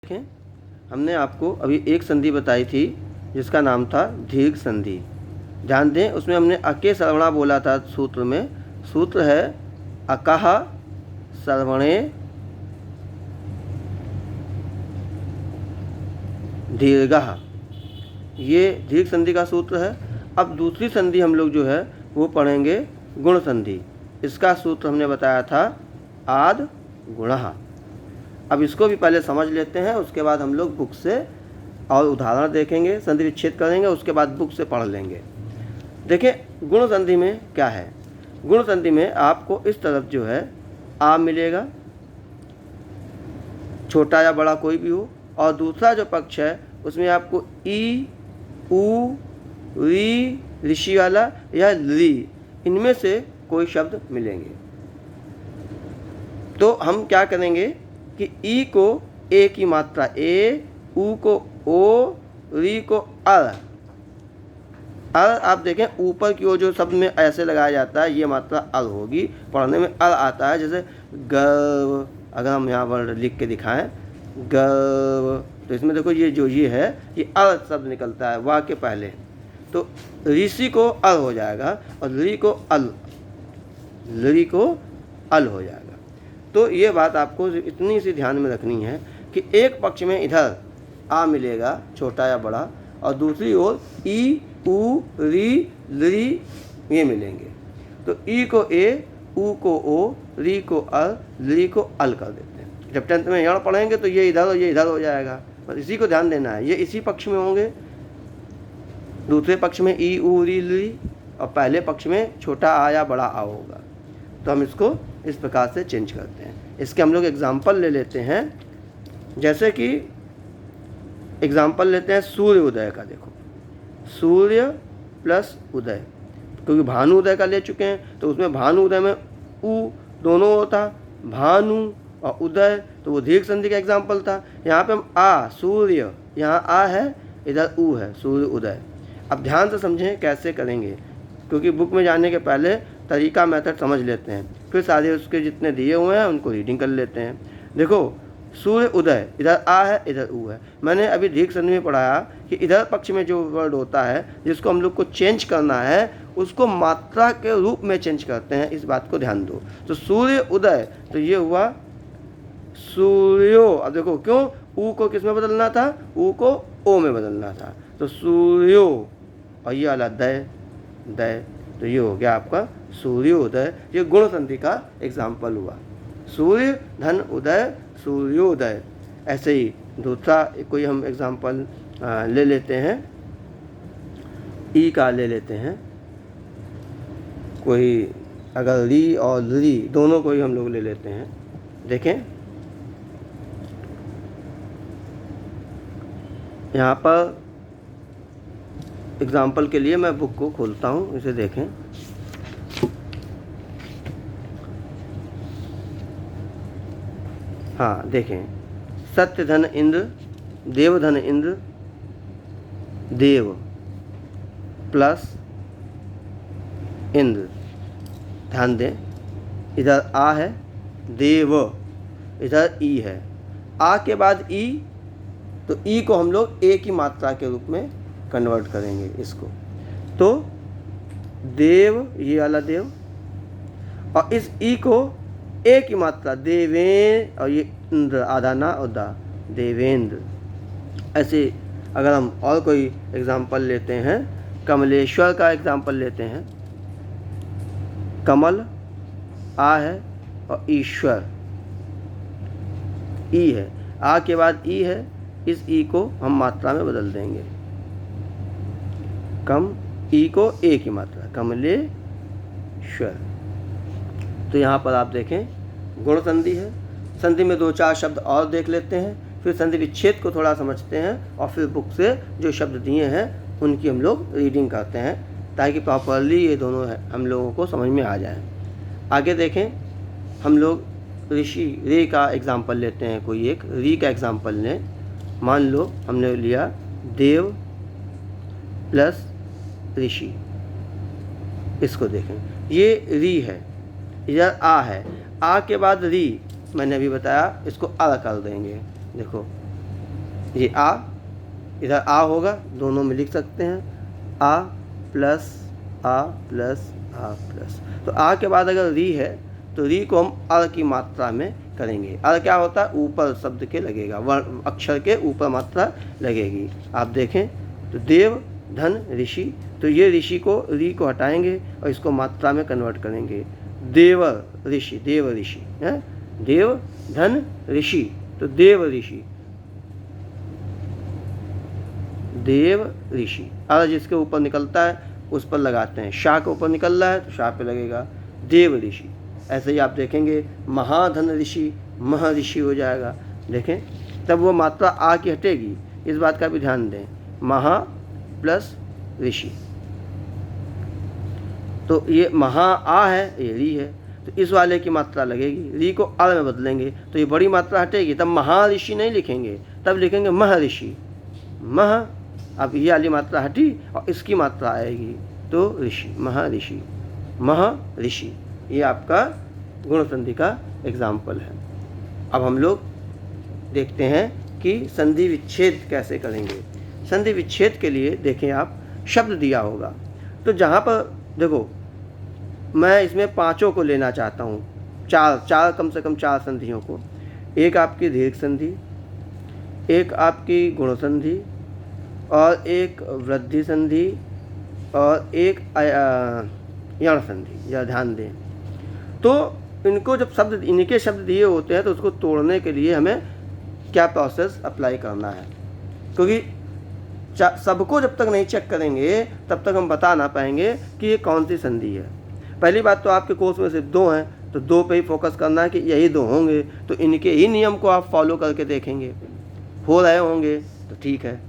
देखें, हमने आपको अभी एक संधि बताई थी जिसका नाम था दीर्घ संधि। ध्यान दें, उसमें हमने अके सर्वणा बोला था। सूत्र में सूत्र है अकः सर्वणे दीर्घः। ये दीर्घ संधि का सूत्र है। अब दूसरी संधि हम लोग जो है वो पढ़ेंगे गुण संधि। इसका सूत्र हमने बताया था आद गुणः। अब इसको भी पहले समझ लेते हैं, उसके बाद हम लोग बुक से और उदाहरण देखेंगे, संधि विच्छेद करेंगे, उसके बाद बुक से पढ़ लेंगे। देखिए गुण संधि में क्या है। गुण संधि में आपको इस तरफ जो है आ मिलेगा, छोटा या बड़ा कोई भी हो, और दूसरा जो पक्ष है उसमें आपको ई, उ, री, ऋषि वाला या ली, इनमें से कोई शब्द मिलेंगे। तो हम क्या करेंगे कि ई को ए की मात्रा ए, उ को ओ, री को अर आप देखें ऊपर की ओर जो शब्द में ऐसे लगाया जाता है ये मात्रा अर होगी। पढ़ने में अर आता है, जैसे गर्व, अगर हम यहाँ पर लिख के दिखाएं गर्व, तो इसमें देखो ये जो ये है ये अर शब्द निकलता है वाह के पहले, तो ऋषि को अर हो जाएगा और लरी को अल हो जाएगा। तो ये बात आपको इतनी सी ध्यान में रखनी है कि एक पक्ष में इधर आ मिलेगा छोटा या बड़ा, और दूसरी ओर ई, उ, री, लरी ये मिलेंगे। तो ई को ए, उ को ओ, री को अल, लरी को अल कर देते हैं। जब 10th में यण पढ़ेंगे तो ये इधर और ये इधर हो जाएगा, बस इसी को ध्यान देना है। ये इसी पक्ष में होंगे, दूसरे पक्ष में ई, उ, री, लरी, और पहले पक्ष में छोटा आ या बड़ा आ होगा। तो हम इसको इस प्रकार से चेंज करते हैं। इसके हम लोग एग्जाम्पल ले लेते हैं, जैसे कि एग्जाम्पल लेते हैं सूर्य उदय का। देखो सूर्य प्लस उदय, क्योंकि भानु उदय का ले चुके हैं तो उसमें भानु उदय में उ दोनों होता, भानु और उदय, तो वो दीर्घ संधि का एग्जाम्पल था। यहाँ पे हम आ, सूर्य, यहाँ आ है, इधर उ है, सूर्य उदय। अब ध्यान से समझें कैसे करेंगे, क्योंकि बुक में जाने के पहले तरीका मेथड समझ लेते हैं, फिर सारे उसके जितने दिए हुए हैं उनको रीडिंग कर लेते हैं। देखो सूर्य उदय, इधर आ है, इधर उ है। मैंने अभी दीर्घ संधि में पढ़ाया कि इधर पक्ष में जो वर्ड होता है जिसको हम लोग को चेंज करना है उसको मात्रा के रूप में चेंज करते हैं, इस बात को ध्यान दो। तो सूर्य उदय, तो ये हुआ सूर्यो। अब देखो क्यों, उ को किस में बदलना था, उ को ओ में बदलना था, तो सूर्यो, और ये वाला दय, तो ये हो गया आपका सूर्योदय। ये गुण संधि का एग्जाम्पल हुआ, सूर्य धन उदय, सूर्योदय। ऐसे ही दूसरा कोई हम एग्जाम्पल ले लेते हैं, ई का ले लेते हैं कोई, अगर री और लरी दोनों को ही हम लोग ले लेते हैं। देखें यहाँ पर एग्जाम्पल के लिए मैं बुक को खोलता हूँ, इसे देखें। हाँ देखें, सत्य धन इंद्र, देव धन इंद्र, देव प्लस इंद्र। ध्यान दें, इधर आ है, देव, इधर ई है, आ के बाद ई, तो ई को हम लोग ए की मात्रा के रूप में कन्वर्ट करेंगे इसको, तो देव, ये वाला देव, और इस ई को ए की मात्रा देवें, और ये इंद्र, आधा ना और दा, देवेंद्र। ऐसे अगर हम और कोई एग्जाम्पल लेते हैं, कमलेश्वर का एग्जाम्पल लेते हैं। कमल आ है और ईश्वर ई है, आ के बाद ई है, इस ई को हम मात्रा में बदल देंगे, कम ई को ए की मात्रा, कमलेश्वर। तो यहाँ पर आप देखें गुण संधि है। संधि में 2-4 शब्द और देख लेते हैं, फिर संधि विच्छेद को थोड़ा समझते हैं, और फिर बुक से जो शब्द दिए हैं उनकी हम लोग रीडिंग करते हैं, ताकि प्रॉपरली ये दोनों है हम लोगों को समझ में आ जाए। आगे देखें, हम लोग ऋषि रे का एग्जाम्पल लेते हैं। कोई एक री का एग्जाम्पल लें। मान लो हमने लिया देव प्लस ऋषि, इसको देखें, ये री है, इधर आ है, आ के बाद री, मैंने अभी बताया इसको अ कर देंगे। देखो ये आ, इधर आ होगा, दोनों में लिख सकते हैं आ प्लस आ प्लस आ प्लस। तो आ के बाद अगर री है तो री को हम अर की मात्रा में करेंगे। अर क्या होता है, ऊपर शब्द के लगेगा, वर्ण अक्षर के ऊपर मात्रा लगेगी। आप देखें तो देव धन ऋषि, तो ये ऋषि को री को हटाएंगे और इसको मात्रा में कन्वर्ट करेंगे। देव ऋषि, देव ऋषि है, देव धन ऋषि, तो देव ऋषि, देव ऋषि। अर जिसके ऊपर निकलता है उस पर लगाते हैं, शाह के ऊपर निकल रहा है तो शाह पे लगेगा देव ऋषि। ऐसे ही आप देखेंगे महाधन ऋषि, मह ऋषि हो जाएगा। देखें तब वो मात्रा आ की हटेगी, इस बात का भी ध्यान दें, महा प्लस ऋषि। तो ये महा आ है, ये री है, तो इस वाले की मात्रा लगेगी, री को अर में बदलेंगे तो ये बड़ी मात्रा हटेगी, तब महर्षि नहीं लिखेंगे, तब लिखेंगे महर्षि, मह। अब ये वाली मात्रा हटी और इसकी मात्रा आएगी तो ऋषि, महर्षि, महर्षि। ये आपका गुण संधि का एग्जाम्पल है। अब हम लोग देखते हैं कि संधि विच्छेद कैसे करेंगे। संधि विच्छेद के लिए देखें आप, शब्द दिया होगा तो जहाँ पर देखो मैं इसमें पांचों को लेना चाहता हूँ, चार कम से कम 4 संधियों को। एक आपकी दीर्घ संधि, एक आपकी गुण संधि, और एक वृद्धि संधि, और एक यण संधि। यह ध्यान दें। तो इनको जब शब्द, इनके शब्द दिए होते हैं तो उसको तोड़ने के लिए हमें क्या प्रोसेस अप्लाई करना है, क्योंकि सबको जब तक नहीं चेक करेंगे तब तक हम बता ना पाएंगे कि ये कौन सी संधि है। पहली बात तो आपके कोर्स में सिर्फ 2 हैं तो 2 पे ही फोकस करना है कि यही 2 होंगे, तो इनके ही नियम को आप फॉलो करके देखेंगे, हो रहे होंगे तो ठीक है।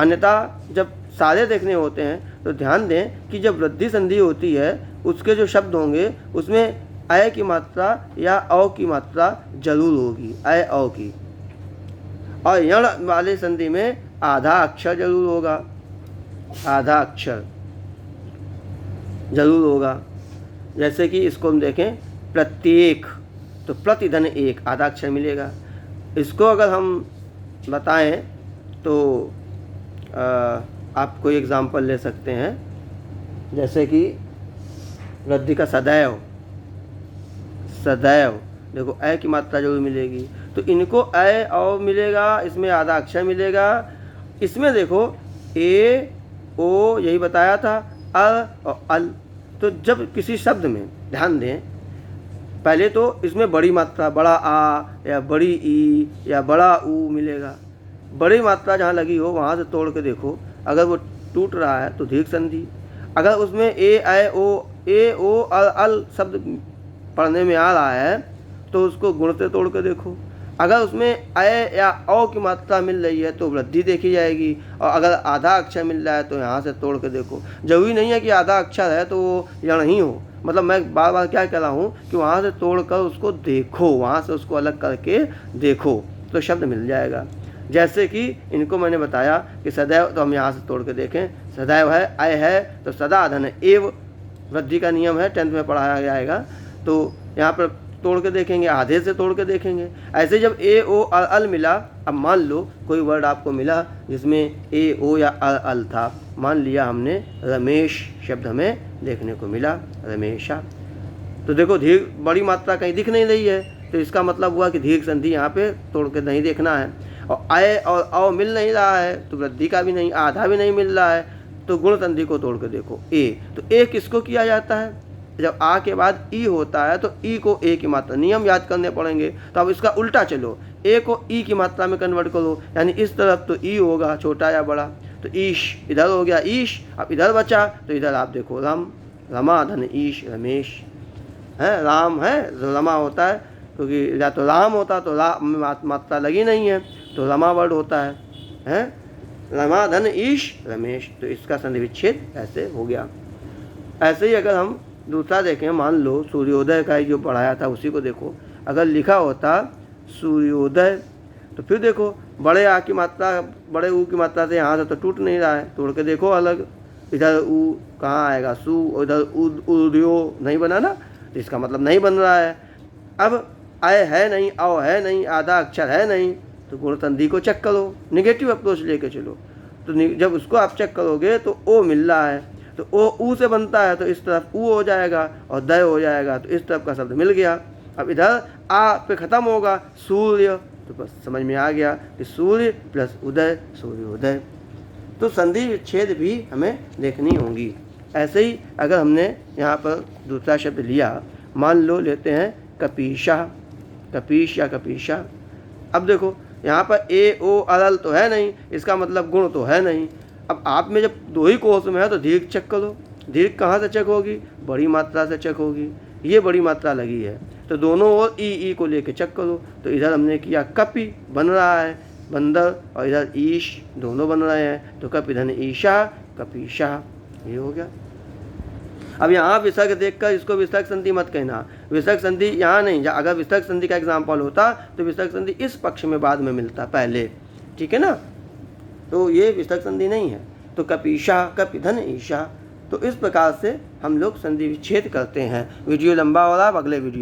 अन्यथा जब सारे देखने होते हैं तो ध्यान दें कि जब वृद्धि संधि होती है उसके जो शब्द होंगे उसमें अय की मात्रा या औ की मात्रा जरूर होगी, अय औ की। और यण वाले संधि में आधा अक्षर जरूर होगा, आधा अक्षर जरूर होगा। जैसे कि इसको हम देखें प्रत्येक, तो प्रतिधन एक, आधा अक्षर मिलेगा। इसको अगर हम बताएं तो आप कोई एग्जाम्पल ले सकते हैं, जैसे कि वृद्धि का सदैव, सदैव देखो अ की मात्रा जरूर मिलेगी, तो इनको अ और मिलेगा, इसमें आधा अक्षर मिलेगा। इसमें देखो ए ओ यही बताया था, अ और अल। तो जब किसी शब्द में ध्यान दें, पहले तो इसमें बड़ी मात्रा, बड़ा आ या बड़ी ई या बड़ा ऊ मिलेगा। बड़ी मात्रा जहाँ लगी हो वहाँ से तोड़ के देखो, अगर वो टूट रहा है तो दीर्घ संधि। अगर उसमें ए ओ अल शब्द पढ़ने में आ रहा है तो उसको गुण से तोड़ के देखो। अगर उसमें अय या औ की मात्रा मिल रही है तो वृद्धि देखी जाएगी, और अगर आधा अक्षर मिल रहा है तो यहाँ से तोड़ के देखो। जरूरी नहीं है कि आधा अक्षर है तो वो यण ही हो, मतलब मैं बार बार क्या कह रहा हूँ कि वहाँ से तोड़ कर उसको देखो, वहाँ से उसको अलग करके देखो तो शब्द मिल जाएगा। जैसे कि इनको मैंने बताया कि सदैव, तो हम यहाँ से तोड़ के देखें, सदैव है, अय है तो सदा धन एव, वृद्धि का नियम है, 10th में पढ़ाया जाएगा। तो यहाँ पर तोड़ के देखेंगे, आधे से तोड़ के देखेंगे। ऐसे जब ए ओ अल मिला, अब मान लो कोई वर्ड आपको मिला जिसमें ए ओ या अल था, मान लिया हमने रमेश शब्द हमें देखने को मिला, रमेशा। तो देखो दीर्घ बड़ी मात्रा कहीं दिख नहीं रही है, तो इसका मतलब हुआ कि दीर्घ संधि यहाँ पे तोड़ के नहीं देखना है। और अय और औ मिल नहीं रहा है तो वृद्धि का भी नहीं, आधा भी नहीं मिल रहा है, तो गुण संधि को तोड़ के देखो ए। तो ए किसको किया जाता है, जब आ के बाद ई होता है तो ई को ए की मात्रा, नियम याद करने पड़ेंगे। तो अब इसका उल्टा चलो, ए को ई की मात्रा में कन्वर्ट करो, यानी इस तरफ तो ई होगा, छोटा या बड़ा, तो ईश इधर हो गया ईश। अब इधर बचा तो इधर आप देखो राम, रमा धन ईश रमेश है, राम है रमा होता है, क्योंकि या तो राम होता तो राम मात्रा लगी नहीं है तो रमा वर्ड होता है रमा धन ईश रमेश। तो इसका संधि विच्छेद ऐसे हो गया। ऐसे ही अगर हम दूसरा देखें, मान लो सूर्योदय का जो पढ़ाया था उसी को देखो, अगर लिखा होता सूर्योदय तो फिर देखो बड़े आ की मात्रा, बड़े ऊ की मात्रा से यहाँ से तो टूट नहीं रहा है, तोड़ के देखो अलग, इधर ऊ कहाँ आएगा सू, और इधर उदयो नहीं बना ना, तो इसका मतलब नहीं बन रहा है। अब अय है नहीं, औ है नहीं, आधा अक्षर है नहीं, तो गुण संधि को चेक करो, निगेटिव अप्रोच लेके चलो। तो जब उसको आप चेक करोगे तो ओ मिल रहा है, तो ओ ऊ से बनता है तो इस तरफ ऊ हो जाएगा और दय हो जाएगा, तो इस तरफ का शब्द मिल गया। अब इधर आ पे ख़त्म होगा सूर्य, तो बस समझ में आ गया कि सूर्य प्लस उदय सूर्योदय। तो संधि विच्छेद भी हमें देखनी होंगी। ऐसे ही अगर हमने यहाँ पर दूसरा शब्द लिया, मान लो लेते हैं कपीशा, कपीश या कपीशा। अब देखो यहाँ पर ए ओ अरल तो है नहीं, इसका मतलब गुण तो है नहीं। अब आप में जब दो ही कोष में है तो दीर्घ चेक करो। दीर्घ कहाँ से चेक होगी? बड़ी मात्रा से चेक होगी। ये बड़ी मात्रा लगी है तो दोनों ओर ई को लेके चेक करो। तो इधर हमने किया कपि बन रहा है बंदर, और इधर ईश दोनों बन रहे हैं, तो कपि धन ईशा कपीशा, ये हो गया। अब यहाँ विसर्ग देखकर इसको विसर्ग संधि मत कहना। विसर्ग संधि यहाँ नहीं, अगर विसर्ग संधि का एग्जाम्पल होता तो विसर्ग संधि इस पक्ष में बाद में मिलता पहले, ठीक है ना। तो ये विसर्ग संधि नहीं है। तो कपीशा कपि धन ईशा। तो इस प्रकार से हम लोग संधि विच्छेद करते हैं। वीडियो लंबा हो रहा है, अगले वीडियो